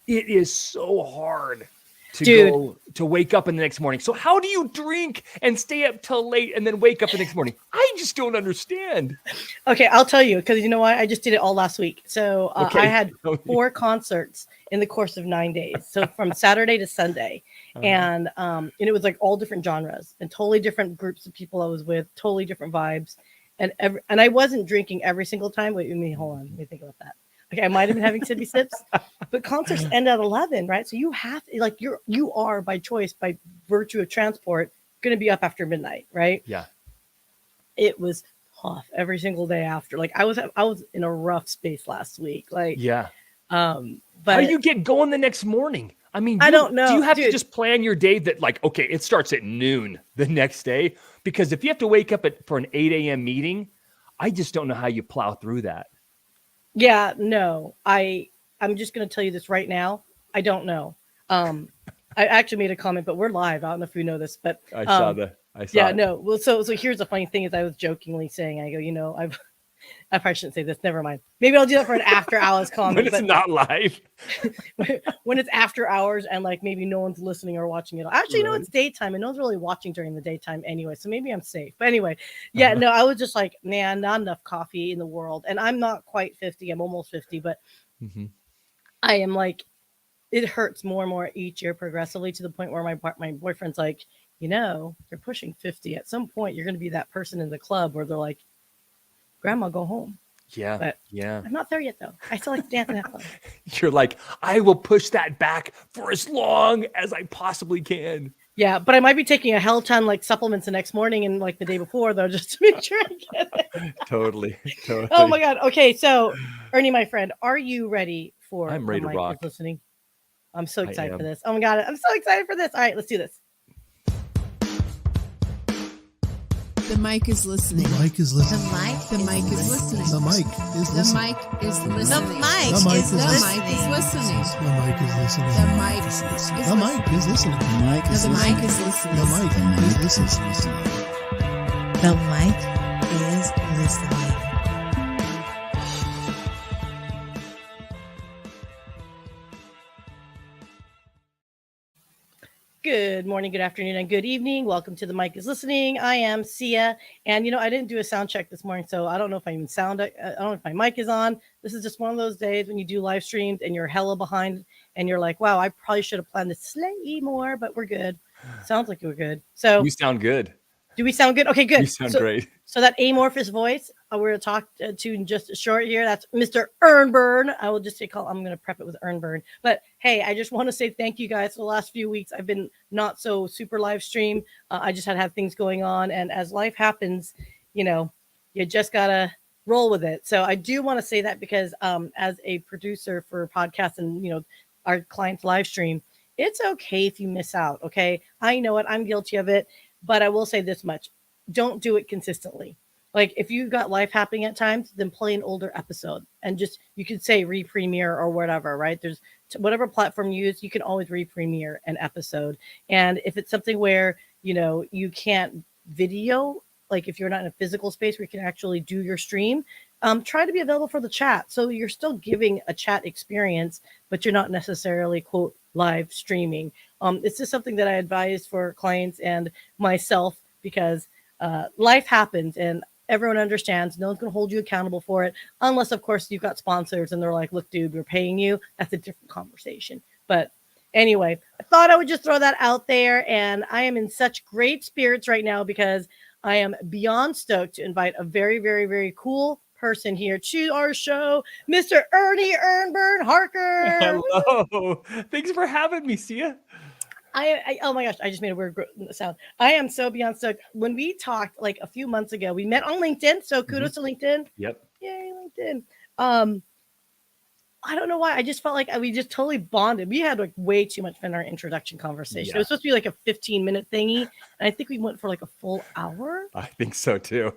It is so hard to Dude. go to wake up in the next morning. So how do you drink and stay up till late and then wake up the next morning? I just don't understand. Okay, I'll tell you, because you know what? I just did it all last week. So Okay. I had 4 concerts in the course of 9 days. So from Saturday to Sunday. And it was like all different genres and totally different groups of people I was with, totally different vibes. And I wasn't drinking every single time. Wait, hold on. Let me think about that. Okay, I might have been having sippy sips, but concerts end at 11, right? So you have like you are by choice, by virtue of transport, going to be up after midnight, right? Yeah. It was tough every single day after. Like I was in a rough space last week. Like Yeah. but How do you get going the next morning? I mean, I don't know. Do you have to Dude. just plan your day that like, okay, it starts at noon the next day? Because if you have to wake up for an 8 a.m. meeting, I just don't know how you plow through that. Yeah, no. I'm just going to tell you this right now. I don't know. I actually made a comment, but we're live. I don't know if you know this, but I saw it. no. Well, so here's the funny thing is I was jokingly saying, I go, I probably shouldn't say this. Never mind. Maybe I'll do that for an after hours comment. When it's not live. When it's after hours and like maybe no one's listening or watching it. Actually, no, it's daytime and no one's really watching during the daytime anyway. So maybe I'm safe. But anyway, yeah, no, I was just like, man, not enough coffee in the world. And I'm not quite 50. I'm almost 50, but I am like, it hurts more and more each year progressively to the point where my boyfriend's like, you're pushing 50. At some point, you're going to be that person in the club where they're like, Grandma, go home. Yeah. But yeah. I'm not there yet, though. I still like to dance in that club. You're like, I will push that back for as long as I possibly can. Yeah, but I might be taking a hell ton like supplements the next morning and like the day before, though, just to make sure I get it. Totally. Oh, my God. Okay, so Ernie, my friend, are you ready for I'm ready to rock. Listening? I'm so excited for this. Oh, my God. I'm so excited for this. All right, let's do this. The mic is listening. The mic is listening. The mic is listening. The mic is listening. The mic is listening. The mic is listening. The mic is listening. The mic is listening. The mic is listening. The mic is listening. The mic is listening. The mic is listening. The mic is listening. Good morning, good afternoon, and good evening. Welcome to The Mic is Listening. I am Sia, and I didn't do a sound check this morning, so I don't know if I even I don't know if my mic is on. This is just one of those days when you do live streams and you're hella behind, and you're like, wow, I probably should have planned this slightly more, but we're good. Sounds like we're good. So you sound good. Do we sound good? Okay, good. You sound great. So that amorphous voice we're going to talk to in just a short here. That's Mr. Ernburn. I will just say I'm going to prep it with Ernburn. But hey, I just want to say thank you guys for the last few weeks. I've been not so super live stream. I just had things going on. And as life happens, you just got to roll with it. So I do want to say that because as a producer for podcasts and, our clients live stream, it's okay if you miss out. Okay. I know it. I'm guilty of it. But I will say this much. Don't do it consistently. Like if you've got life happening at times, then play an older episode and you could say re-premiere or whatever, right? There's whatever platform you use, you can always re-premiere an episode. And if it's something where, you can't video, like if you're not in a physical space where you can actually do your stream, try to be available for the chat. So you're still giving a chat experience, but you're not necessarily, quote, live streaming. It's just something that I advise for clients and myself because life happens and everyone understands. No one's going to hold you accountable for it unless, of course, you've got sponsors and they're like, look, dude, we're paying you. That's a different conversation. But anyway, I thought I would just throw that out there. And I am in such great spirits right now because I am beyond stoked to invite a very, very, very cool person here to our show, Mr. Ernie Ernburn Harker. Hello. Thanks for having me, Sia. I oh my gosh, I just made a weird sound. I am so beyond stoked. When we talked like a few months ago, we met on LinkedIn. So kudos to LinkedIn. Yep. Yay, LinkedIn. I don't know why. I just felt like we just totally bonded. We had like way too much fun in our introduction conversation. Yeah. It was supposed to be like a 15-minute thingy. And I think we went for like a full hour. I think so too.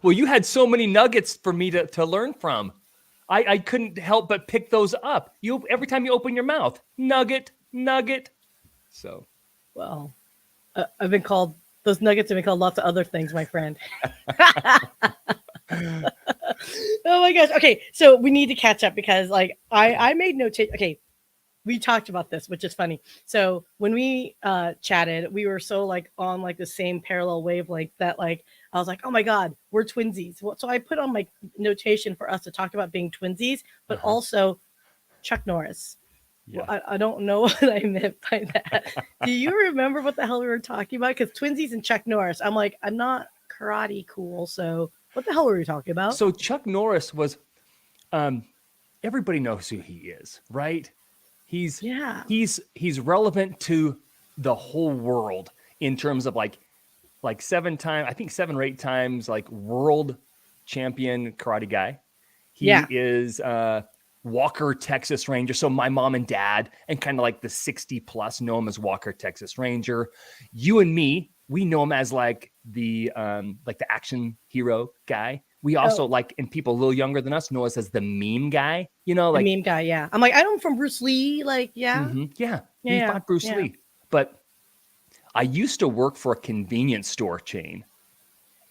Well, you had so many nuggets for me to learn from. I couldn't help but pick those up. Every time you open your mouth, nugget. So, well, those nuggets have been called lots of other things, my friend. Oh my gosh. Okay. So we need to catch up because like I made no change. Okay. we talked about this, which is funny. So when we chatted, we were so like on like the same parallel wavelength that like I was like, oh my god, we're twinsies. So I put on my notation for us to talk about being twinsies, but also Chuck Norris. Yeah. Well, I don't know what I meant by that. Do you remember what the hell we were talking about? Because twinsies and Chuck Norris. I'm like, I'm not karate cool, so what the hell were we talking about? So Chuck Norris was, everybody knows who he is, right? He's relevant to the whole world in terms of like 7 or 8 times like world champion karate guy. He is Walker, Texas Ranger. So my mom and dad and kind of like the 60 plus know him as Walker, Texas Ranger. You and me, we know him as like the action hero guy. We also and people a little younger than us know us as the meme guy, you know, like the meme guy. Yeah. I'm like, I know him from Bruce Lee. Like, he fought Bruce Lee. But I used to work for a convenience store chain,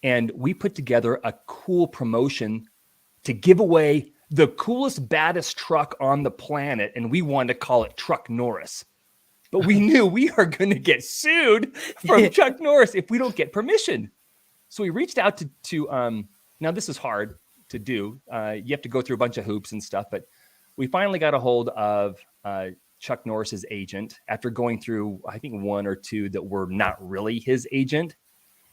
and we put together a cool promotion to give away the coolest, baddest truck on the planet. And we wanted to call it Truck Norris. But we knew we are going to get sued from Chuck Norris if we don't get permission. So we reached out to now this is hard to do. You have to go through a bunch of hoops and stuff, but we finally got a hold of Chuck Norris's agent after going through, I think, 1 or 2 that were not really his agent.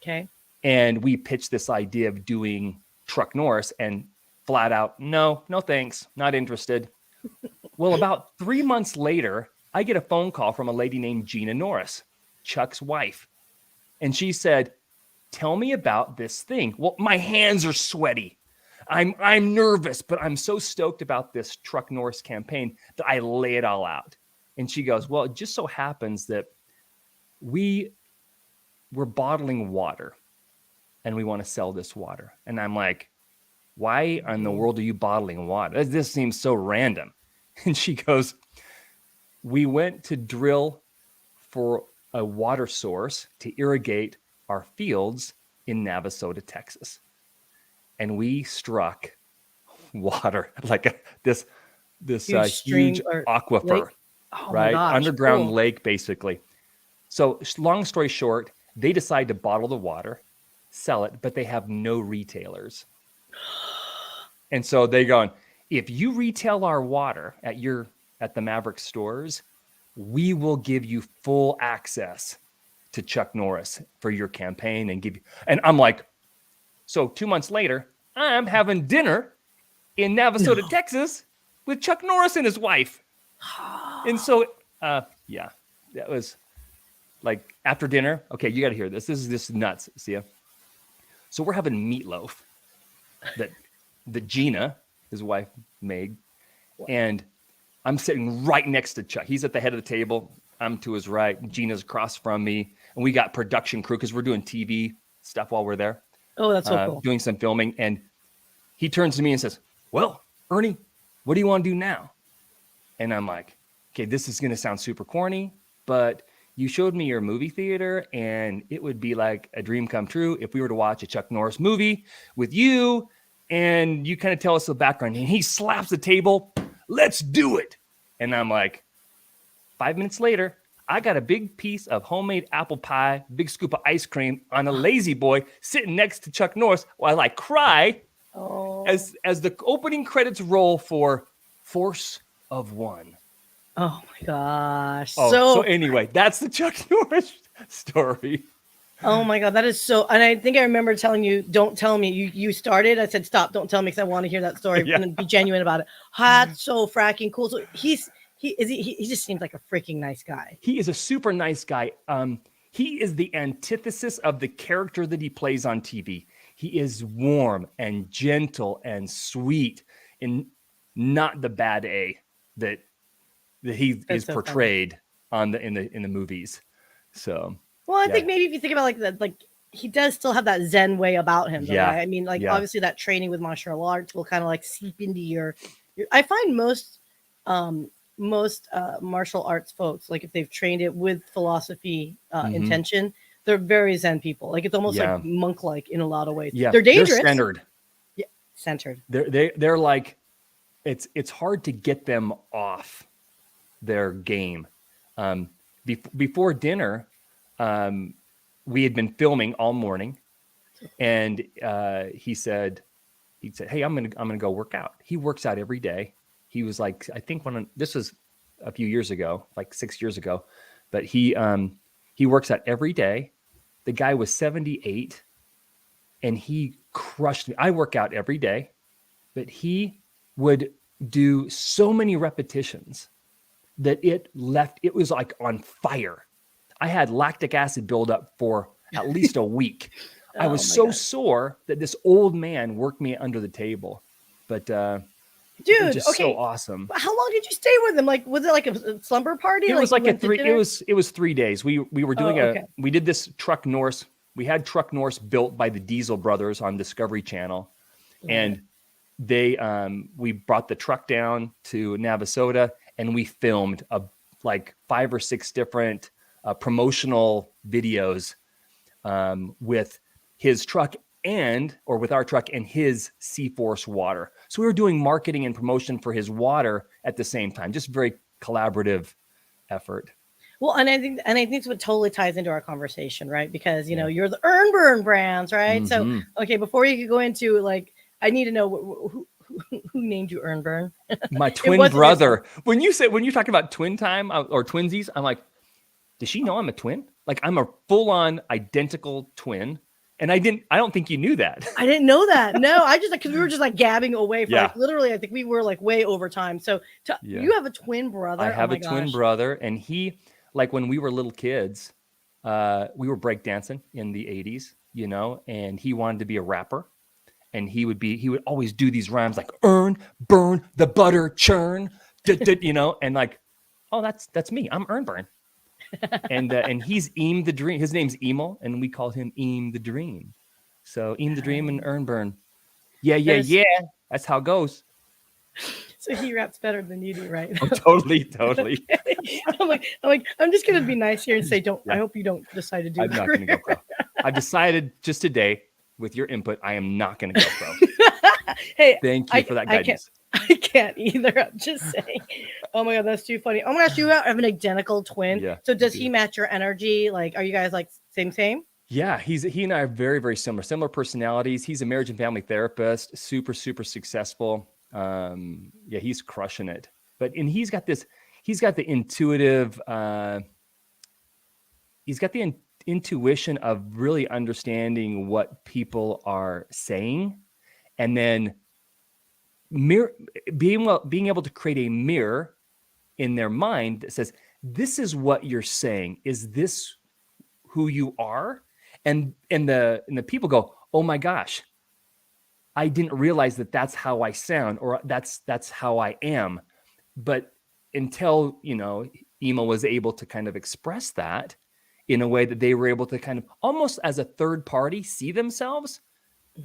Okay. And we pitched this idea of doing Truck Norris, and flat out, no thanks, not interested. Well, about 3 months later, I get a phone call from a lady named Gina Norris, Chuck's wife. And she said, tell me about this thing. Well, my hands are sweaty. I'm nervous, but I'm so stoked about this Truck Norris campaign that I lay it all out. And she goes, well, it just so happens that we're bottling water and we want to sell this water. And I'm like, why in the world are you bottling water? This seems so random. And she goes, we went to drill for a water source to irrigate our fields in Navasota, Texas. And we struck water like this huge aquifer, right? Underground lake, basically. So long story short, they decide to bottle the water, sell it, but they have no retailers. And so they go, if you retail our water at the Maverick stores, we will give you full access to Chuck Norris for your campaign and I'm like, so 2 months later, I'm having dinner in Navasota, Texas with Chuck Norris and his wife. And so, that was like after dinner. Okay, you got to hear this. This is nuts, Sia. So we're having meatloaf that Gina, his wife, made. And I'm sitting right next to Chuck. He's at the head of the table. I'm to his right. Gina's across from me. And we got production crew because we're doing TV stuff while we're there. Oh, that's so cool. Doing some filming. And he turns to me and says, well, Ernie, what do you want to do now? And I'm like, okay, this is going to sound super corny, but you showed me your movie theater and it would be like a dream come true if we were to watch a Chuck Norris movie with you and you kind of tell us the background. And he slaps the table, let's do it. And I'm like, 5 minutes later, I got a big piece of homemade apple pie, big scoop of ice cream on a Lazy Boy sitting next to Chuck Norris while I cry as the opening credits roll for Force of One. Oh my gosh. So anyway, that's the Chuck Norris story. Oh my God, that is so. And I think I remember telling you, don't tell me. You started. I said, stop, don't tell me because I want to hear that story and be genuine about it. That's so fracking cool. So he just seems like a freaking nice guy. He is a super nice guy. He is the antithesis of the character that he plays on TV. He is warm and gentle and sweet, and not the bad A that he is so portrayed in the movies. So, well, I think maybe if you think about like that, like he does still have that Zen way about him. Though, right? I mean, like obviously that training with martial arts will kind of like seep into your. I find most martial arts folks, like if they've trained it with philosophy intention, they're very Zen people. Like it's almost like monk-like in a lot of ways. Yeah, they're dangerous. They're centered. Yeah, centered. They're like, it's hard to get them off their game. Before dinner, we had been filming all morning, and he said, "Hey, I'm gonna go work out." He works out every day. He was like, I think this was a few years ago, like 6 years ago, but he works out every day. The guy was 78, and he crushed me. I work out every day, but he would do so many repetitions that it was like on fire. I had lactic acid buildup for at least a week. I was so sore that this old man worked me under the table. But it was just so awesome. How long did you stay with him? Like, was it like a slumber party? It was like it was 3 days. We were doing we did this Truck Norse. We had Truck Norse built by the Diesel brothers on Discovery Channel. And we brought the truck down to Navasota, and we filmed like 5 or 6 different promotional videos with his truck with our truck and his C-Force water. So we were doing marketing and promotion for his water at the same time, just very collaborative effort. Well, and I think it's what totally ties into our conversation, right? Because you're the Ernburn brands, right? Mm-hmm. So okay, before you could go into like, I need to know who named you Ernburn? My twin brother. When you talk about twin time or twinsies, I'm like, does she know I'm a twin? Like, I'm a full-on identical twin. And I don't think you knew that. I didn't know that. No, I just, because we were just like gabbing away for like literally, I think we were like way over time. So you have a twin brother. I have a twin brother, and he, like when we were little kids, we were breakdancing in the 80s, and he wanted to be a rapper. And he would always do these rhymes like earn, burn, the butter churn, and like, oh, that's me. I'm Ernburn. And he's Eam the Dream. His name's Emil, and we call him Eam the Dream. So Eam the Dream and Ernburn. Yeah. That's how it goes. So he raps better than you do, right? Oh, totally. I'm just gonna be nice here and say, I hope you don't decide to do. I'm not gonna go pro. I've decided just today, with your input, I am not gonna go pro. Hey, thank you for that guidance. I can't either. I'm just saying. Oh my God, that's too funny. Oh my gosh, you have an identical twin. Yeah, so does he match your energy? Like, are you guys like same? Yeah, he and I are very, very similar personalities. He's a marriage and family therapist, super, super successful. He's crushing it. And he's got the intuitive, intuition of really understanding what people are saying, and then being able to create a mirror in their mind that says, this is what you're saying. Is this who you are? And the people go, oh my gosh, I didn't realize that that's how I sound, or that's how I am. But until, Ema was able to kind of express that in a way that they were able to kind of almost as a third party see themselves,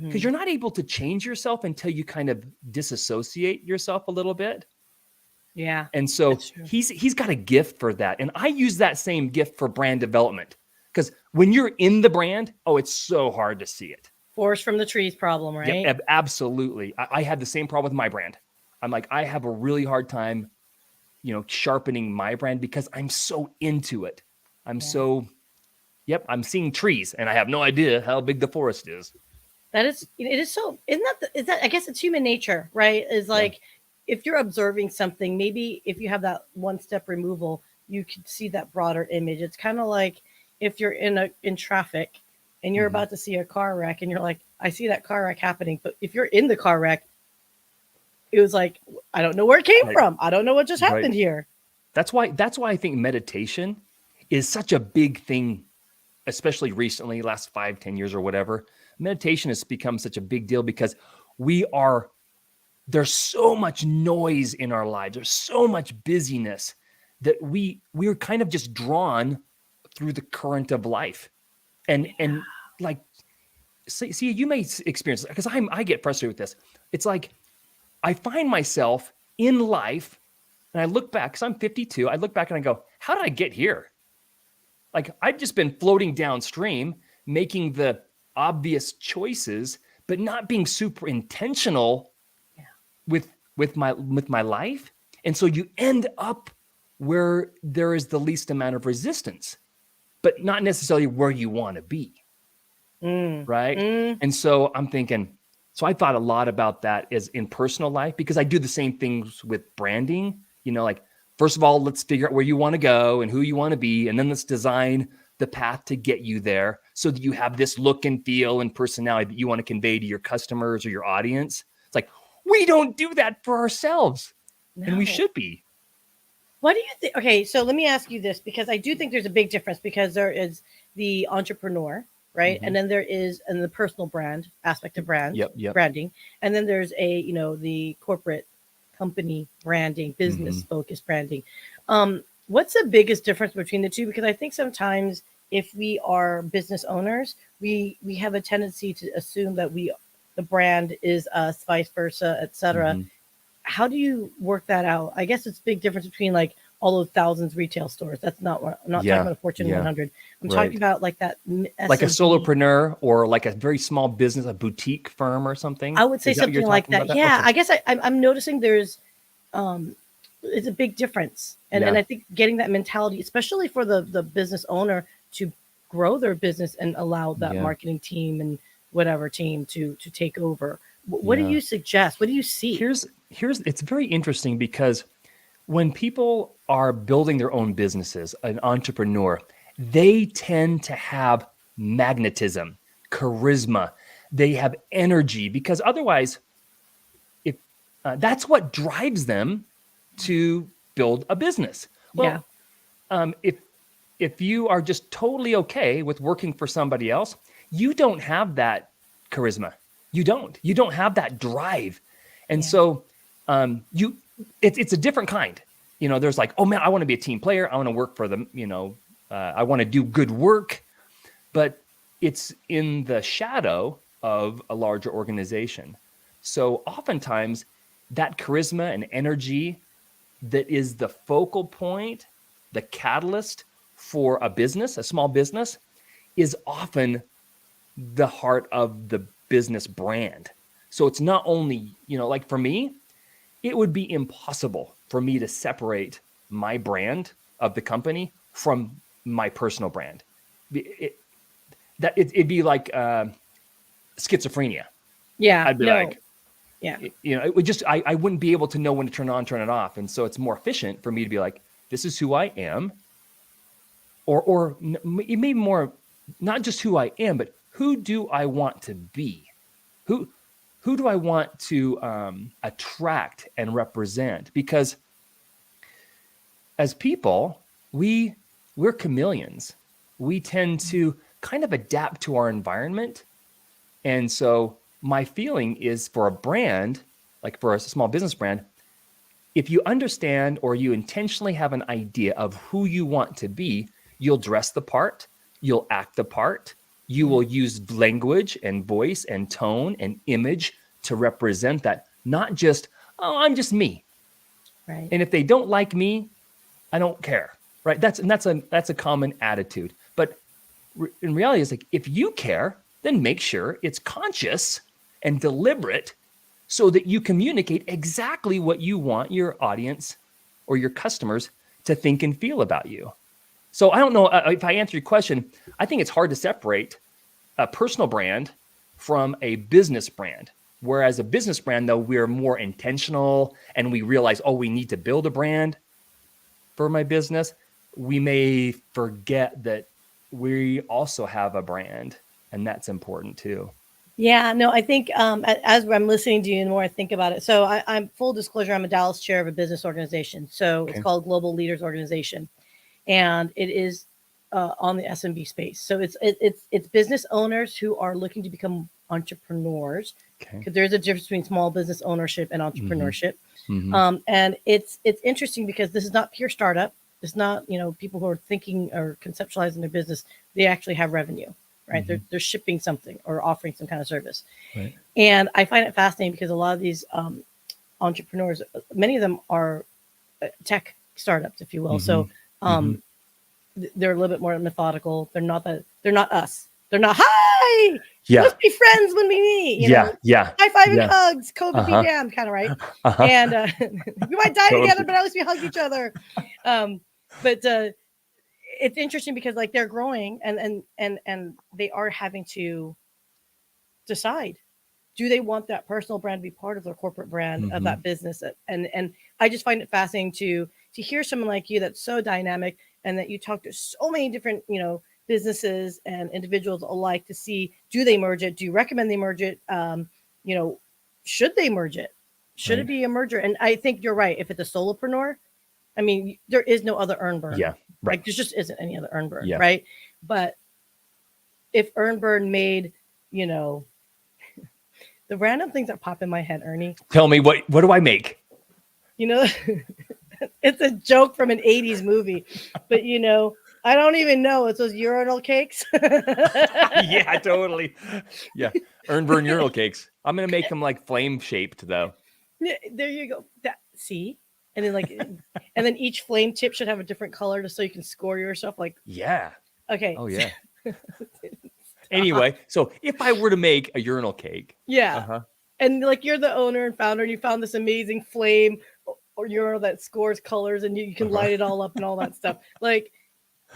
because you're not able to change yourself until you kind of disassociate yourself a little bit. Yeah. And so he's got a gift for that. And I use that same gift for brand development, because when you're in the brand, it's so hard to see it. Forest from the trees problem, right? Yeah, absolutely. I had the same problem with my brand. I'm like, I have a really hard time, sharpening my brand because I'm so into it. I'm seeing trees and I have no idea how big the forest is. It is so, is that, I guess it's human nature, right? Is like, if you're observing something, maybe if you have that one step removal, you could see that broader image. It's kind of like if you're in traffic and you're about to see a car wreck and you're like, I see that car wreck happening. But if you're in the car wreck, it was like, I don't know where it came from. I don't know what just happened here. That's why I think meditation is such a big thing, especially recently, last 5-10 years or whatever. Meditation has become such a big deal because there's so much noise in our lives. There's so much busyness that we're kind of just drawn through the current of life. And like, see, you may experience, because I get frustrated with this. It's like, I find myself in life and I look back, because I'm 52. I look back and I go, how did I get here? Like, I've just been floating downstream, making the obvious choices, but not being super intentional with my life. And so you end up where there is the least amount of resistance, but not necessarily where you want to be. Right. And so I'm thinking, so I thought a lot about that as in personal life, because I do the same things with branding, like, first of all, let's figure out where you want to go and who you want to be. And then let's design the path to get you there so that you have this look and feel and personality that you want to convey to your customers or your audience. It's like, we don't do that for ourselves. And we should be. What do you think? Okay, so let me ask you this, because I do think there's a big difference, because there is the entrepreneur, right? And then there is the personal brand aspect of branding. And then there's the corporate company branding, business focused branding. What's the biggest difference between the two? Because I think sometimes if we are business owners, we have a tendency to assume that the brand is us, vice versa, etc. How do you work that out? I guess it's a big difference between like all those thousands of retail stores. That's not what I'm not talking about a Fortune 100. I'm talking about like that like a solopreneur or like a very small business, a boutique firm or something. I would say something like that. Yeah, okay. I guess I'm noticing there's it's a big difference, and I think getting that mentality, especially for the business owner, to grow their business and allow that marketing team and whatever team to take over. What do you suggest? What do you see? Here's it's very interesting, because when people are building their own businesses, an entrepreneur, they tend to have magnetism, charisma. They have energy, because otherwise, if that's what drives them to build a business. Well, if you are just totally okay with working for somebody else, you don't have that charisma. You don't have that drive. And so it's a different kind. There's like, oh man, I want to be a team player. I want to work for them. I want to do good work, but it's in the shadow of a larger organization. So oftentimes that charisma and energy that is the focal point, the catalyst for a business, a small business, is often the heart of the business brand. So it's not only, like for me, it would be impossible for me to separate my brand of the company from my personal brand. It'd be like schizophrenia. Yeah. I'd be it would just, I wouldn't be able to know when to turn it on, turn it off. And so it's more efficient for me to be like, this is who I am. Or maybe more, not just who I am, but who do I want to be? Who do I want to attract and represent? Because as people, we're chameleons. We tend to kind of adapt to our environment. And so my feeling is, for a brand, like for a small business brand, if you understand or you intentionally have an idea of who you want to be, you'll dress the part, you'll act the part, you will use language and voice and tone and image to represent that, not just, oh, I'm just me. Right. And if they don't like me, I don't care. Right. That's a common attitude. But in reality, it's like, if you care, then make sure it's conscious and deliberate so that you communicate exactly what you want your audience or your customers to think and feel about you. So I don't know if I answer your question. I think it's hard to separate a personal brand from a business brand. Whereas a business brand, though, we're more intentional and we realize, oh, we need to build a brand for my business. We may forget that we also have a brand, and that's important too. Yeah, no, I think as I'm listening to you, the more I think about it. So I'm full disclosure, I'm a Dallas chair of a business organization. So It's called Global Leaders Organization, and it is on the SMB space. So it's business owners who are looking to become entrepreneurs. Because there's a difference between small business ownership and entrepreneurship. And it's interesting because this is not pure startup. It's not, people who are thinking or conceptualizing their business. They actually have revenue, right? They're shipping something or offering some kind of service. Right. And I find it fascinating because a lot of these entrepreneurs, many of them are tech startups, if you will. So they're a little bit more methodical. They're not us. They're not, hi, let's be friends when we meet. High five and hugs, COVID be damned, kind of, right? And we might die together, but at least we hug each other. But it's interesting because like they're growing and they are having to decide, do they want that personal brand to be part of their corporate brand of Mhm. that business? And I just find it fascinating to hear someone like you that's so dynamic and that you talk to so many different, businesses and individuals alike to see, do they merge it? Do you recommend they merge it? You know, should they merge it? Should it Right. be a merger? And I think you're right. If it's a solopreneur, I mean, there is no other Ernburn. Yeah. Right. Like there just isn't any other Ernburn, Yeah. right? But if Ernburn made, the random things that pop in my head, Ernie, Tell me what do I make? it's a joke from an 80s movie, but I don't even know. It's those urinal cakes. Yeah, totally. Yeah. Ernburn urinal cakes. I'm gonna make them like flame shaped though. Yeah, there you go. See? And then and then each flame tip should have a different color just so you can score yourself. Like, Yeah. okay. Oh yeah. Anyway, so if I were to make a urinal cake, Yeah. uh-huh. And like you're the owner and founder, and you found this amazing flame or urinal that scores colors and you can light it all up and all that stuff. Like,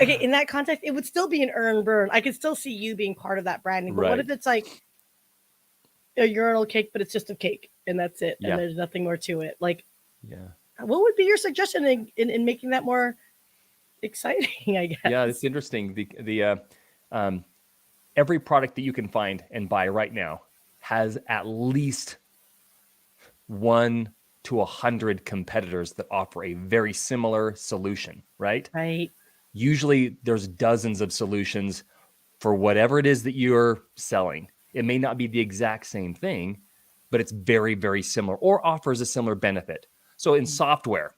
okay, in that context, it would still be an Ernburn. I could still see you being part of that branding. But what if Right. it's like a urinal cake, but it's just a cake and that's it, Yeah. and there's nothing more to it? Like, Yeah. what would be your suggestion in making that more exciting? I guess. Yeah, it's interesting. The every product that you can find and buy right now has at least 1 to 100 competitors that offer a very similar solution, right? Right. Usually there's dozens of solutions for whatever it is that you're selling. It may not be the exact same thing, but it's very, very similar or offers a similar benefit. So in software,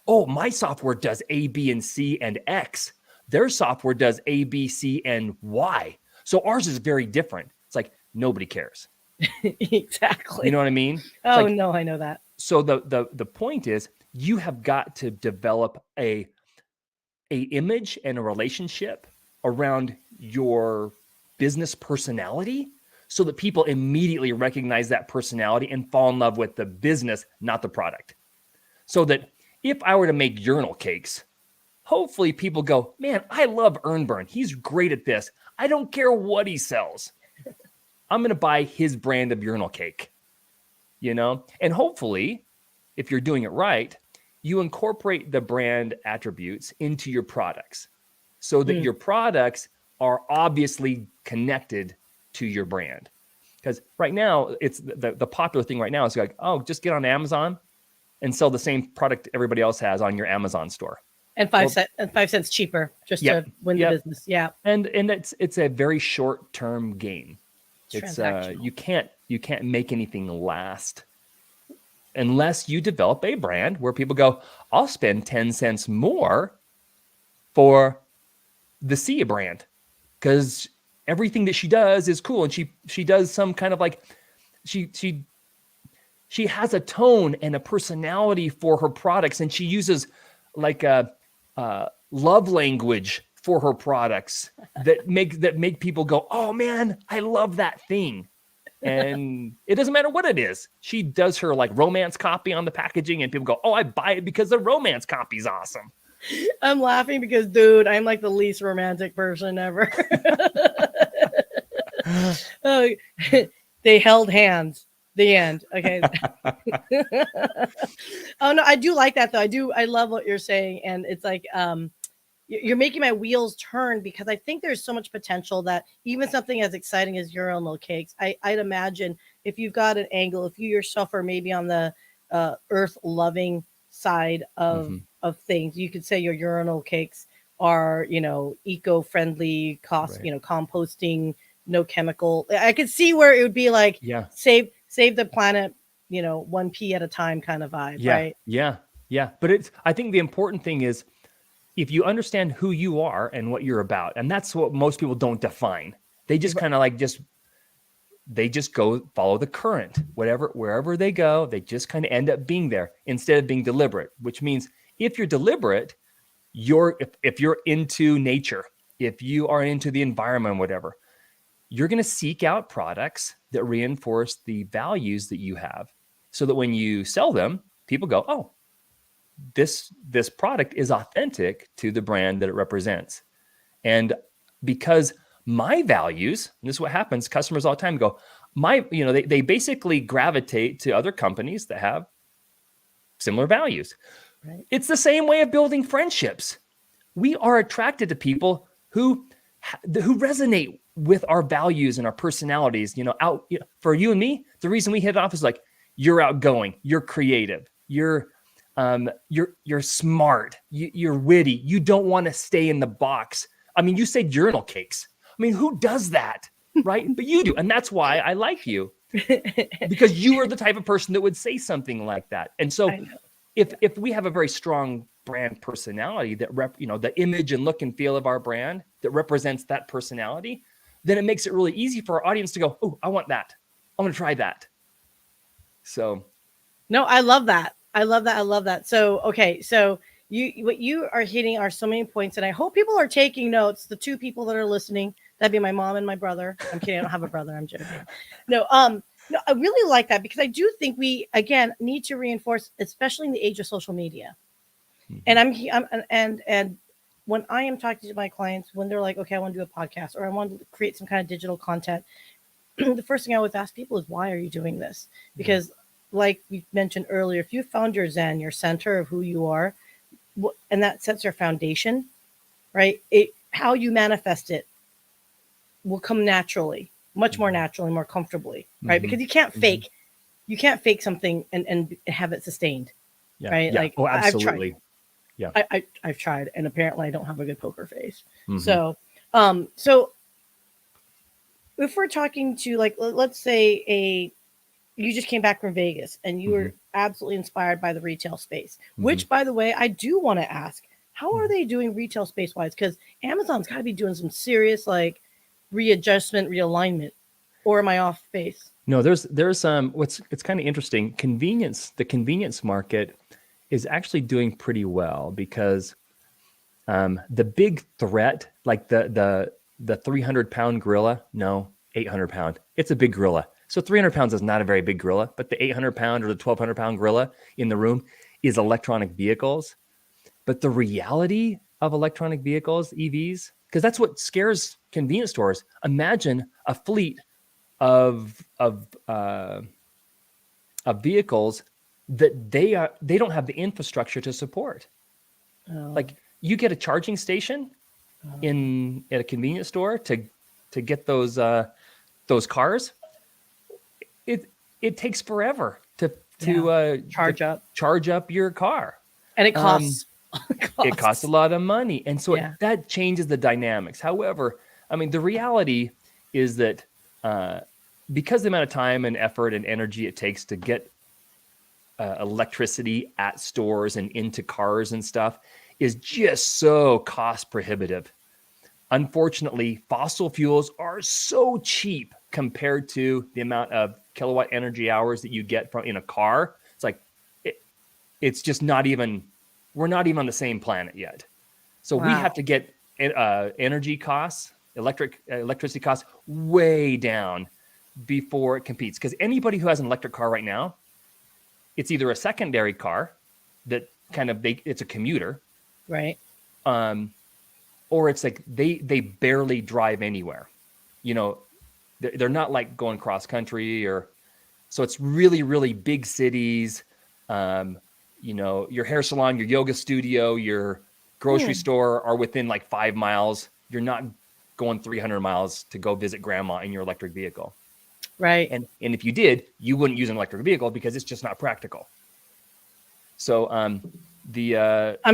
oh, my software does A, B, and C and X. Their software does A, B, C, and Y. So ours is very different. It's like nobody cares. Exactly. You know what I mean? It's Oh like, no, I know that. so the point is you have got to develop a image and a relationship around your business personality so that people immediately recognize that personality and fall in love with the business, not the product. So that if I were to make urinal cakes, hopefully people go, man, I love Ernburn. He's great at this. I don't care what he sells. I'm going to buy his brand of urinal cake, And hopefully, if you're doing it right, you incorporate the brand attributes into your products so that your products are obviously connected to your brand. Because right now, it's the popular thing right now is like, oh, just get on Amazon and sell the same product everybody else has on your Amazon store. And 5 cents cheaper just Yep. to win Yep. the business. Yeah. And it's a very short-term game. It's Transactional. you can't make anything last unless you develop a brand where people go, I'll spend 10 cents more for the Sia brand because everything that she does is cool, and she does some kind of like she has a tone and a personality for her products, and she uses like a love language for her products that make people go, oh man, I love that thing. And it doesn't matter what it is. She does her like romance copy on the packaging and people go, oh, I buy it because the romance copy is awesome. I'm laughing because, dude, I'm like the least romantic person ever. Oh, they held hands. The end. Okay. Oh no, I do like that though. I love what you're saying, and it's like you're making my wheels turn because I think there's so much potential that even something as exciting as urinal cakes, I'd imagine if you've got an angle, if you yourself are maybe on the earth loving side of things, you could say your urinal cakes are eco-friendly, Right. composting, no chemical. I could see where it would be like save the planet, 1p at a time kind of vibe, right? Yeah. But I think the important thing is if you understand who you are and what you're about, and that's what most people don't define. They just kind of like they just go follow the current, wherever they go, they just kind of end up being there instead of being deliberate, which means if you're deliberate, if you're into nature, if you are into the environment, whatever, you're going to seek out products that reinforce the values that you have so that when you sell them, people go, oh, this product is authentic to the brand that it represents. And because my values, and this is what happens, customers all the time go, they basically gravitate to other companies that have similar values. Right. It's the same way of building friendships. We are attracted to people who resonate with our values and our personalities. For you and me, the reason we hit it off is like, you're outgoing, you're creative, you're smart, you're witty. You don't want to stay in the box. I mean, you say journal cakes. I mean, who does that, right? But you do, and that's why I like you, because you are the type of person that would say something like that. And so, if we have a very strong brand personality that the image and look and feel of our brand that represents that personality, then it makes it really easy for our audience to go, oh, I want that. I want to try that. So, no, I love that. I love that. So, okay. So what you are hitting are so many points, and I hope people are taking notes. The two people that are listening, that'd be my mom and my brother. I'm kidding. I don't have a brother. I'm joking. No, I really like that, because I do think we, again, need to reinforce, especially in the age of social media. Mm-hmm. And when I am talking to my clients, when they're like, okay, I want to do a podcast, or I want to create some kind of digital content, the first thing I always ask people is, why are you doing this? Because like we mentioned earlier, if you found your zen, your center of who you are, and that sets your foundation, right? How you manifest it will come naturally, much more naturally, more comfortably, right? Because you can't fake something and have it sustained, right? Yeah. Like, oh, absolutely. I've tried, and apparently I don't have a good poker face. Mm-hmm. So if we're talking to, like, let's say you just came back from Vegas and you were absolutely inspired by the retail space, which, by the way, I do want to ask, how are they doing retail space wise? Because Amazon's got to be doing some serious, like, readjustment, realignment, or am I off base? No, there's it's kind of interesting. The convenience market is actually doing pretty well, because the big threat, like the 300-pound gorilla, no, 800-pound, it's a big gorilla. So 300 pounds is not a very big gorilla, but the 800-pound or the 1,200-pound gorilla in the room is electronic vehicles. But the reality of electronic vehicles, EVs, because that's what scares convenience stores. Imagine a fleet of vehicles that they don't have the infrastructure to support. Oh. Like, you get a charging station at a convenience store to get those cars. It takes forever to charge up your car, and it costs. It costs a lot of money, and so that changes the dynamics. However, I mean, the reality is that because the amount of time and effort and energy it takes to get electricity at stores and into cars and stuff is just so cost prohibitive. Unfortunately, fossil fuels are so cheap compared to the amount of kilowatt energy hours that you get from in a car. It's like it's just not even, we're not even on the same planet yet. So we have to get energy costs, electricity costs way down before it competes. Because anybody who has an electric car right now, it's either a secondary car that it's a commuter, right? Or it's like they barely drive anywhere. They're not like going cross country, so it's really, really big cities. Your hair salon, your yoga studio, your grocery store are within like 5 miles. You're not going 300 miles to go visit grandma in your electric vehicle. Right. And if you did, you wouldn't use an electric vehicle because it's just not practical. So I'm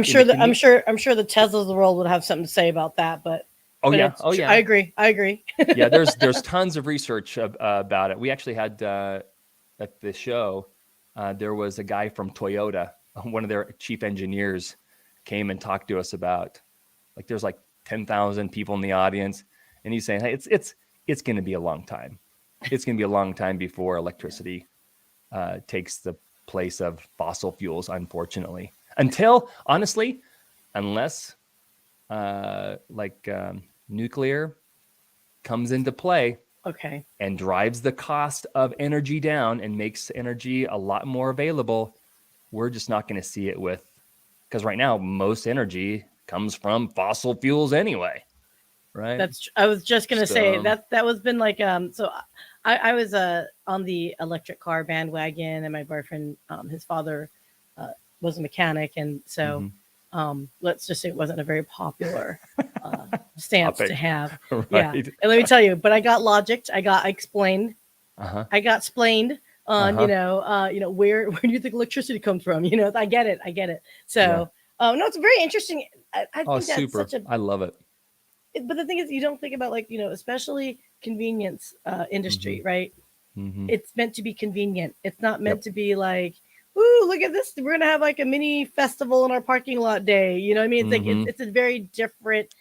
sure the Teslas of the world would have something to say about that, but I agree. Yeah, there's tons of research about it. We actually had at the show, there was a guy from Toyota, one of their chief engineers, came and talked to us about, like, there's like 10,000 people in the audience, and he's saying, hey, it's going to be a long time. It's going to be a long time before electricity takes the place of fossil fuels, unfortunately. Unless nuclear comes into play, and drives the cost of energy down and makes energy a lot more available, we're just not going to see it with because right now most energy comes from fossil fuels anyway, right? I was just gonna say So- that was been like so I was on the electric car bandwagon, and my boyfriend his father was a mechanic, and so let's just say it wasn't a very popular stance to Topic. have. Right. Yeah, and let me tell you, but I got logicked, I explained, Uh-huh. I got splained on where do you think electricity comes from? I get it. So no, it's very interesting. I Oh, think that's super. such a I love it. but the thing is, you don't think about especially convenience industry, right? Mhm. It's meant to be convenient. It's not meant Yep. to be like, ooh, look at this. We're gonna have like a mini festival in our parking lot day. You know what I mean? It's like it's a very different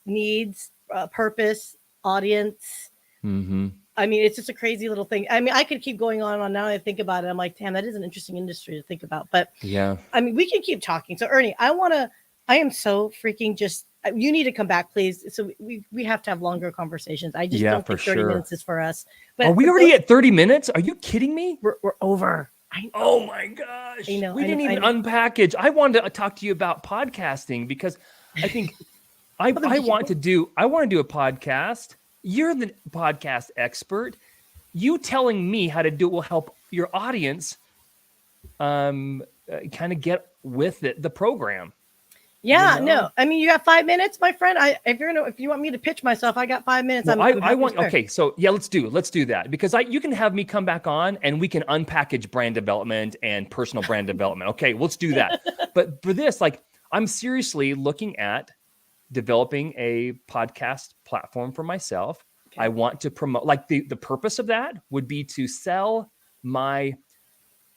needs, purpose, audience. Mm-hmm. I mean, it's just a crazy little thing. I mean, I could keep going on and now I think about it. I'm like, damn, that is an interesting industry to think about. But Yeah. I mean, we can keep talking. So Ernie, I am so freaking just, you need to come back, please. So we have to have longer conversations. I just Yeah, don't for think 30 sure. minutes is for us. But Are we already at 30 minutes? Are you kidding me? we're over. Oh my gosh. I know, We I didn't know, even I know. unpackage. I wanted to talk to you about podcasting because I think I want to do a podcast. You're the podcast expert. You telling me how to do it will help your audience kind of get with it, the program. Yeah, You know? no. I mean, you got 5 minutes, my friend. If you want me to pitch myself, I got 5 minutes. Well, I'm I happy to want spare. okay, so yeah, let's do that because you can have me come back on and we can unpackage brand development and personal brand development. Okay, let's do that. But for this, like, I'm seriously looking at developing a podcast platform for myself. Okay. I want to promote, like, the purpose of that would be to sell my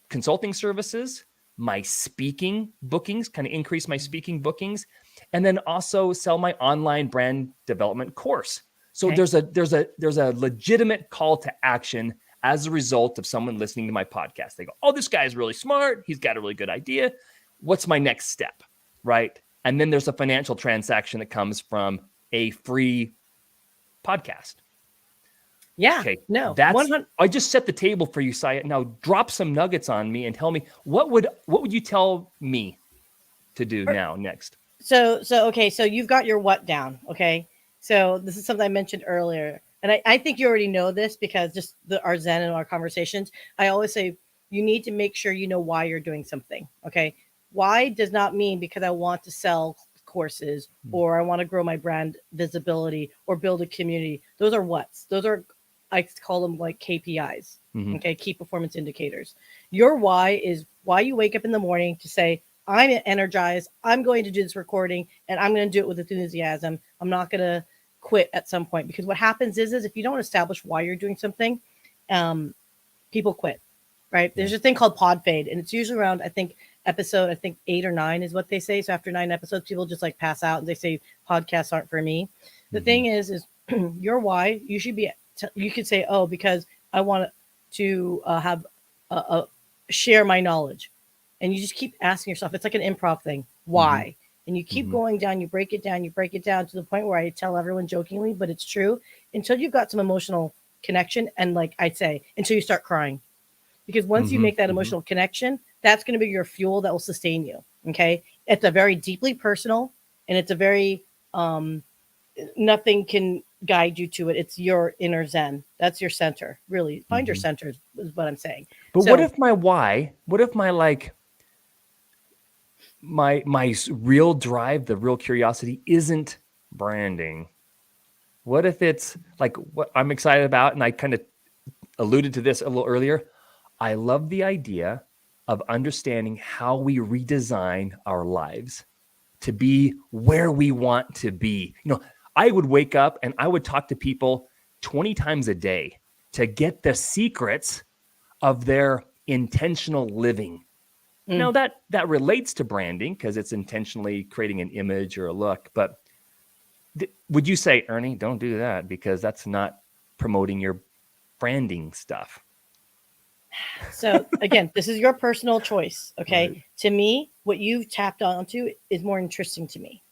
consulting services, my speaking bookings, kind of increase my speaking bookings, and then also sell my online brand development course. So Okay. there's a legitimate call to action as a result of someone listening to my podcast. They go, "Oh, this guy's really smart. He's got a really good idea. What's my next step?" Right? And then there's a financial transaction that comes from a free podcast. Yeah. Okay. No. That's 100. I just set the table for you, Syed. Now drop some nuggets on me and tell me what would you tell me to do now next? So okay. So you've got your what down. Okay. So this is something I mentioned earlier, and I think you already know this because just our Zen and our conversations. I always say you need to make sure you know why you're doing something. Okay. Why does not mean because I want to sell courses or I want to grow my brand visibility or build a community. Those are what's. Those are, I call them like KPIs. Mhm. Okay. Key performance indicators. Your why is why you wake up in the morning to say, I'm energized. I'm going to do this recording and I'm going to do it with enthusiasm. I'm not going to quit at some point because what happens is if you don't establish why you're doing something, people quit, right? There's a thing called pod fade and it's usually around, episode 8 or 9 is what they say. So after 9 episodes, people just like pass out and they say podcasts aren't for me. The thing is your why, you should be, you could say, oh, because I want to have share my knowledge. And you just keep asking yourself, it's like an improv thing. Why? And you keep going down, you break it down to the point where I tell everyone jokingly, but it's true until you've got some emotional connection. And like I say, until you start crying, because once you make that emotional connection, that's going to be your fuel that will sustain you. Okay. It's a very deeply personal and it's a very, nothing can guide you to it. It's your inner Zen. That's your center. Really find your center is what I'm saying. But So- what if my why? What if my my real drive, the real curiosity isn't branding? What if it's like what I'm excited about, and I kind of alluded to this a little earlier. I love the idea of understanding how we redesign our lives to be where we want to be. I would wake up and I would talk to people 20 times a day to get the secrets of their intentional living. Now that relates to branding because it's intentionally creating an image or a look. But would you say, Ernie, don't do that because that's not promoting your branding stuff? So again, this is your personal choice. Okay. Right. To me, what you've tapped onto is more interesting to me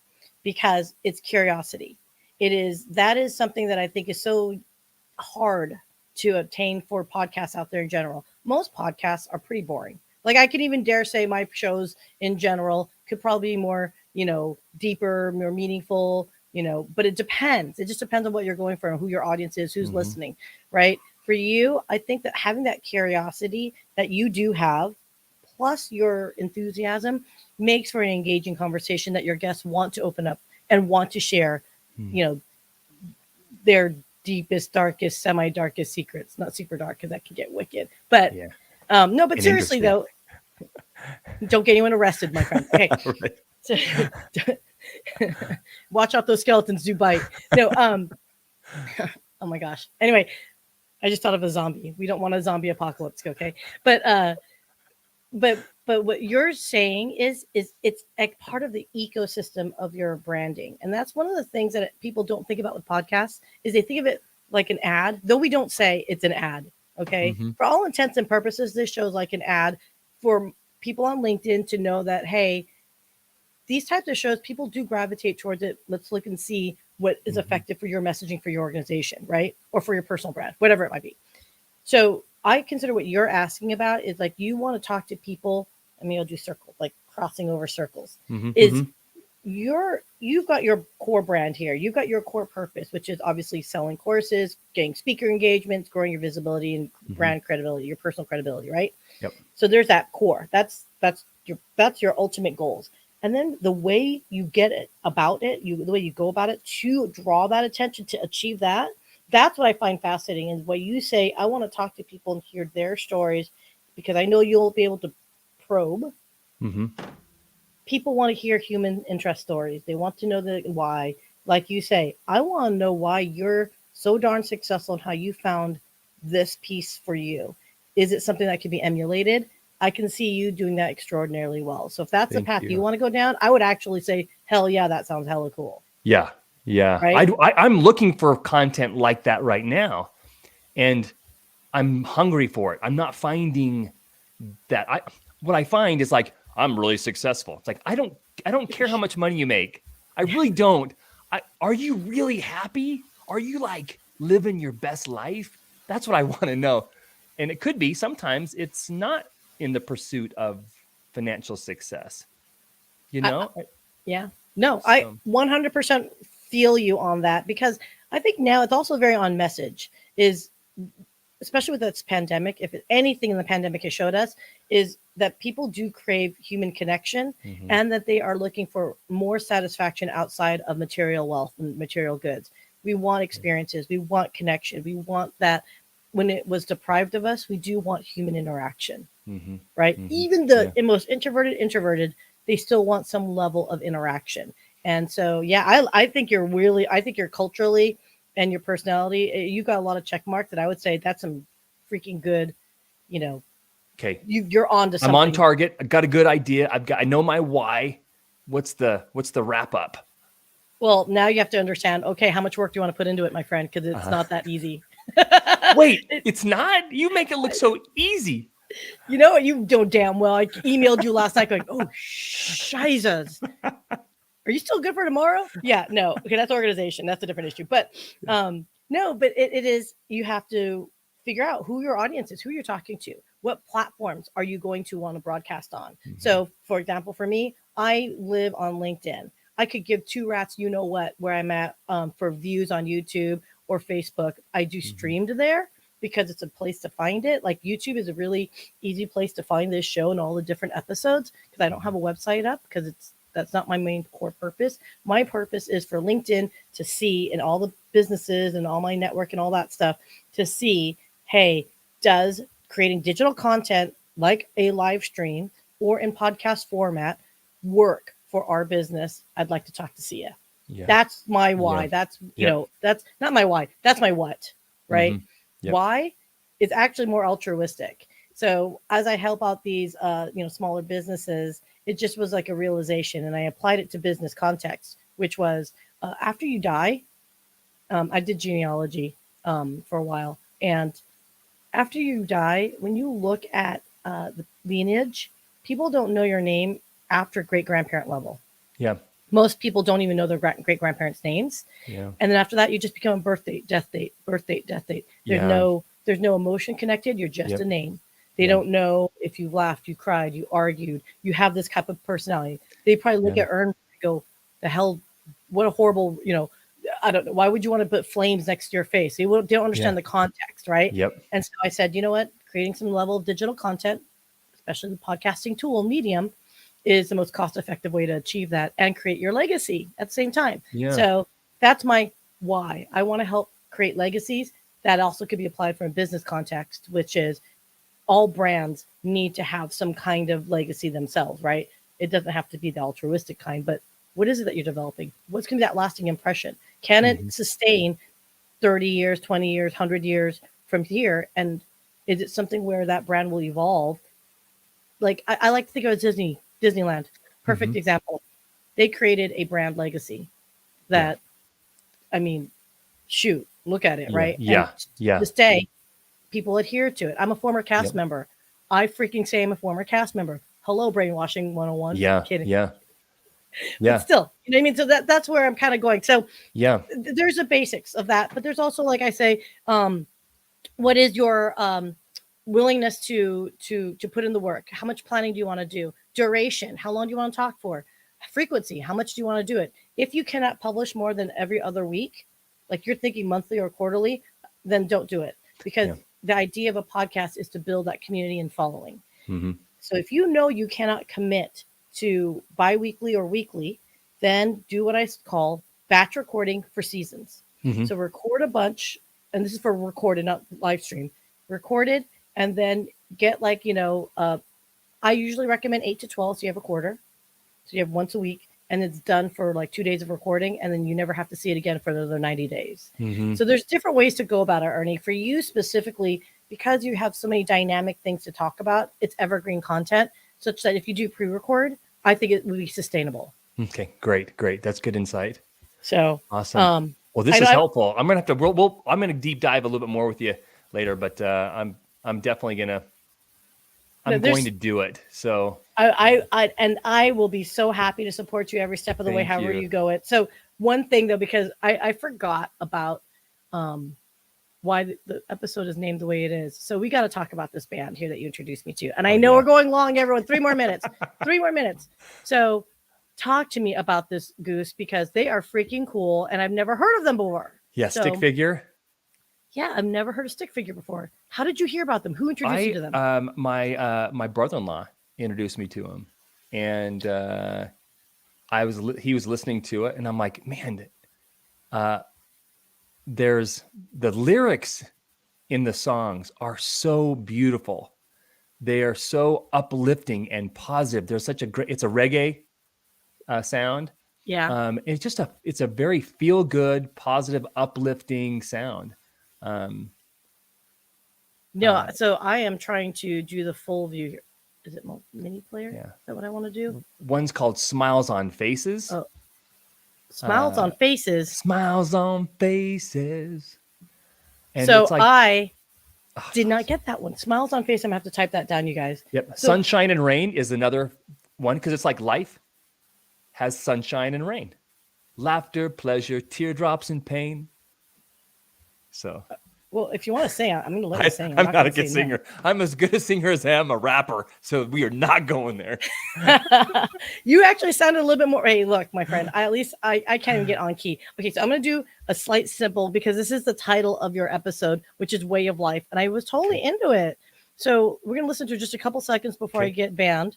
because it's curiosity. That is something that I think is so hard to obtain for podcasts out there in general. Most podcasts are pretty boring. Like I can even dare say my shows in general could probably be more, deeper, more meaningful, but it depends. It just depends on what you're going for and who your audience is, who's listening, right? For you, I think that having that curiosity that you do have, plus your enthusiasm, makes for an engaging conversation that your guests want to open up and want to share, their deepest, darkest, semi-darkest secrets. Not super dark because that can get wicked. But no, but And seriously though, don't get anyone arrested, my friend. Okay. Right. So, watch out, those skeletons do bite. No, oh my gosh. Anyway, I just thought of a zombie. We don't want a zombie apocalypse, okay? But what you're saying is it's a part of the ecosystem of your branding. And that's one of the things that people don't think about with podcasts is they think of it like an ad, though we don't say it's an ad, okay? For all intents and purposes, this show's like an ad for people on LinkedIn to know that, hey, these types of shows, people do gravitate towards it. Let's look and see what is effective for your messaging for your organization, right? Or for your personal brand, whatever it might be. So I consider what you're asking about is like you want to talk to people. I mean, I'll do circles, like crossing over circles. You've got your core brand here. You've got your core purpose, which is obviously selling courses, getting speaker engagements, growing your visibility and brand credibility, your personal credibility, right? Yep. So there's that core. That's your ultimate goals. And then the way you get it about it, the way you go about it to draw that attention to achieve that, that's what I find fascinating. And what you say, I want to talk to people and hear their stories because I know you'll be able to probe. People want to hear human interest stories. They want to know the why. Like you say, I want to know why you're so darn successful and how you found this piece for you. Is it something that can be emulated? I can see you doing that extraordinarily well. So if that's the path you want to go down, I would actually say, hell yeah, that sounds hella cool. Yeah. Right? I'm looking for content like that right now. And I'm hungry for it. I'm not finding that. What I find is like, I'm really successful. It's like, I don't care how much money you make. I really don't. Are you really happy? Are you like living your best life? That's what I want to know. And it could be sometimes it's not in the pursuit of financial success. Yeah. No, I 100% feel you on that because I think now it's also very on message is especially with this pandemic. If anything in the pandemic has showed us is that people do crave human connection and that they are looking for more satisfaction outside of material wealth and material goods. We want experiences. We want connection. We want that when it was deprived of us, we do want human interaction, right? Even the most introverted, they still want some level of interaction. And so, yeah, I think you're culturally and your personality, you got a lot of check marks that I would say that's some freaking good, okay. You're on to something. I'm on target. I got a good idea. I know my why. What's the wrap up? Well, now you have to understand, okay, how much work do you want to put into it, my friend? Because it's not that easy. Wait, it's not? You make it look so easy. You know what? You know damn well. I emailed you last night going, oh, Jesus. Are you still good for tomorrow? Yeah, no. Okay, that's organization. That's a different issue. But no, but it is, you have to figure out who your audience is, who you're talking to. What platforms are you going to want to broadcast on? So, for example, for me, I live on LinkedIn. I could give two rats, where I'm at for views on YouTube or Facebook. I do streamed there because it's a place to find it. Like YouTube is a really easy place to find this show and all the different episodes because I don't have a website up because that's not my main core purpose. My purpose is for LinkedIn to see and all the businesses and all my network and all that stuff to see, hey, does creating digital content like a live stream or in podcast format work for our business? I'd like to talk to Sia. Yeah. That's my why. Yeah. That's, that's not my why. That's my what, right? Yep. Why is actually more altruistic. So as I help out these, smaller businesses, it just was like a realization. And I applied it to business context, which was after you die, I did genealogy for a while. And after you die, when you look at the lineage, people don't know your name after great-grandparent level. Yeah. Most people don't even know their great-grandparents' names. Yeah. And then after that, you just become a birth date, death date, birth date, death date. There's no emotion connected. You're just a name. They don't know if you laughed, you cried, you argued, you have this type of personality. They probably look Yeah. at Ernburn and go, the hell, what a horrible, I don't know. Why would you want to put flames next to your face? They don't understand Yeah. the context, right? Yep. And so I said, you know what? Creating some level of digital content, especially the podcasting tool medium, is the most cost-effective way to achieve that and create your legacy at the same time. Yeah. So that's my why. I want to help create legacies that also could be applied from a business context, which is all brands need to have some kind of legacy themselves, right? It doesn't have to be the altruistic kind, but what is it that you're developing? What's going to be that lasting impression? Can it sustain 30 years, 20 years, 100 years from here? And is it something where that brand will evolve? Like I like to think of it as Disneyland. Perfect example. They created a brand legacy that, I mean, shoot, look at it, right? Yeah. And Yeah. to this day, people adhere to it. I'm a former cast member. I freaking say I'm a former cast member. Hello, brainwashing 101. Yeah. Kidding. Yeah. But Yeah. still, you know what I mean? So that's where I'm kind of going. So Yeah. there's the basics of that, but there's also, like I say, what is your willingness to put in the work? How much planning do you want to do? Duration, how long do you want to talk for? Frequency, how much do you want to do it? If you cannot publish more than every other week, like you're thinking monthly or quarterly, then don't do it, because the idea of a podcast is to build that community and following. So if you know you cannot commit to bi-weekly or weekly, then do what I call batch recording for seasons. So record a bunch, and this is for recorded, not live stream, recorded, and then get I usually recommend 8 to 12. So you have a quarter. So you have once a week, and it's done for like 2 days of recording, and then you never have to see it again for another 90 days. So there's different ways to go about it, Ernie. For you specifically, because you have so many dynamic things to talk about, it's evergreen content, such that if you do pre-record, I think it would be sustainable. Okay. Great. That's good insight. So Awesome. Well, this is helpful. I'm gonna have to. I'm gonna deep dive a little bit more with you later, but I'm definitely gonna. I'm going to do it. So I will be so happy to support you every step of the way, Thank however you. you go it. So one thing though, because I forgot about why the episode is named the way it is. So we got to talk about this band here that you introduced me to. And I know we're going long, everyone. 3 more minutes. 3 more minutes. So talk to me about this, Goose, because they are freaking cool, and I've never heard of them before. yeah, So, stick figure. Yeah, I've never heard of Stick Figure before. How did you hear about them? Who introduced you to them? My brother-in-law introduced me to him, and he was listening to it, and I'm like, man, there's the lyrics in the songs are so beautiful. They are so uplifting and positive. There's such it's a reggae sound. Yeah. It's a very feel good, positive, uplifting sound. No, so I am trying to do the full view here. Is it mini player? Yeah. Is that what I want to do? One's called Smiles on Faces. Oh. Smiles on Faces. Smiles on Faces. And so it's like, I did not get that one. Smiles on Face. I'm going to have to type that down, you guys. Yep. So, Sunshine and Rain is another one, because it's like life has sunshine and rain. Laughter, pleasure, teardrops, and pain. So well, if you want to sing, I'm going to let you sing. I'm not a gonna good say no. singer. I'm as good a singer as I am a rapper. So we are not going there. You actually sounded a little bit more. Hey, look, my friend. I can't even get on key. Okay, so I'm going to do a slight simple, because this is the title of your episode, which is Way of Life, and I was totally into it. So we're going to listen to just a couple seconds before I get banned.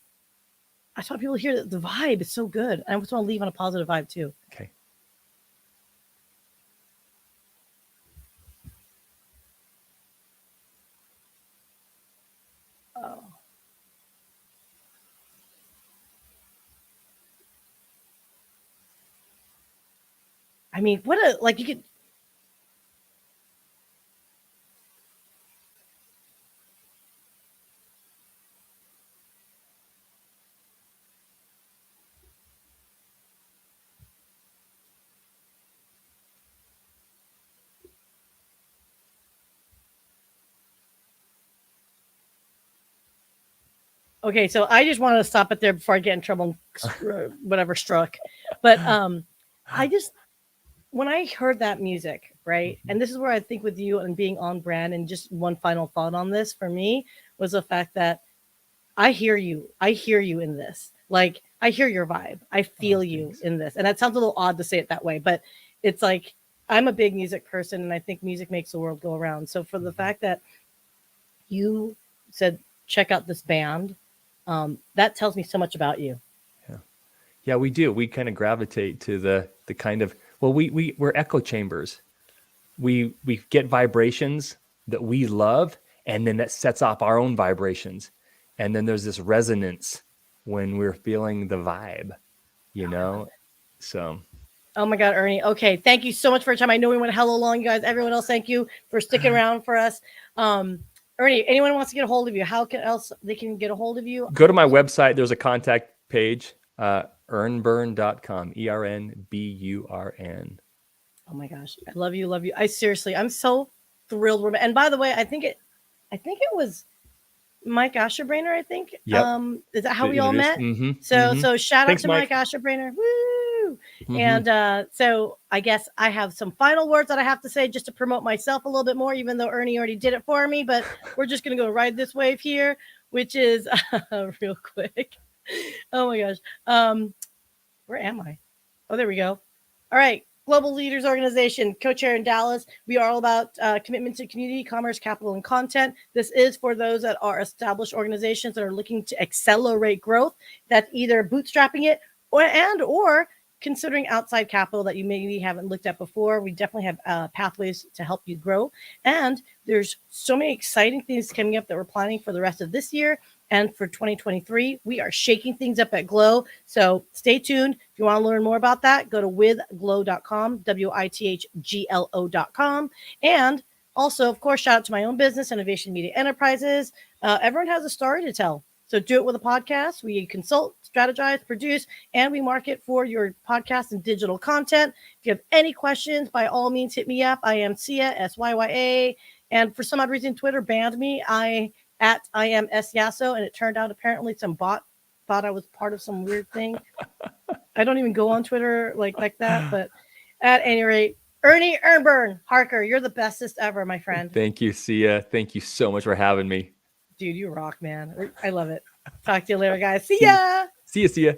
I just want people to hear the vibe. It's so good. I just want to leave on a positive vibe too. Okay. Oh. I mean, what a, like, you could. Okay, so I just wanted to stop it there before I get in trouble and whatever struck. But I just, when I heard that music, right, and this is where I think with you and being on brand, and just one final thought on this for me was the fact that I hear you in this. Like, I hear your vibe. I feel you thanks. in this. And that sounds a little odd to say it that way, but it's like I'm a big music person and I think music makes the world go around. So for the fact that you said check out this band, that tells me so much about you. Yeah, we do. We kind of gravitate to the kind of, well, we're echo chambers. We get vibrations that we love, and then that sets off our own vibrations. And then there's this resonance when we're feeling the vibe, you know? So Oh my God, Ernie. Okay. Thank you so much for your time. I know we went hella long, you guys. Everyone else, thank you for sticking around for us. Ernie, anyone wants to get a hold of you, how else they can get a hold of you? go to my website. There's a contact page, Ernburn.com, ERNBURN. Oh my gosh. I love you. Love you. I'm so thrilled. And by the way, I think it was Mike Asherbrainer, I think. Yep. Is that how we all met? Mm-hmm. So shout Thanks, out to Mike. Mike Asherbrainer. Woo! Mhm. And so I guess I have some final words that I have to say just to promote myself a little bit more, even though Ernie already did it for me. But we're just going to go ride this wave here, which is real quick. Oh my gosh. Where am I? Oh, there we go. All right. Global Leaders Organization, co-chair in Dallas. We are all about commitment to community, commerce, capital, and content. This is for those that are established organizations that are looking to accelerate growth. That's either bootstrapping it or considering outside capital that you maybe haven't looked at before. We definitely have pathways to help you grow. And there's so many exciting things coming up that we're planning for the rest of this year. And for 2023, we are shaking things up at Glow. So stay tuned. If you want to learn more about that, go to withglow.com, WITHGLO.com. And also, of course, shout out to my own business, Innovation Media Enterprises. Everyone has a story to tell. So do it with a podcast. We consult, strategize, produce, and we market for your podcast and digital content. If you have any questions, by all means, hit me up. I am Sia, SYYA. And for some odd reason, Twitter banned me. I am S Yasso, and it turned out apparently some bot thought I was part of some weird thing. I don't even go on Twitter like that, but at any rate, Ernie Ernburn, Harker, you're the bestest ever, my friend. Thank you, Sia. Thank you so much for having me. Dude, you rock, man. I love it. Talk to you later, guys. See ya. See ya.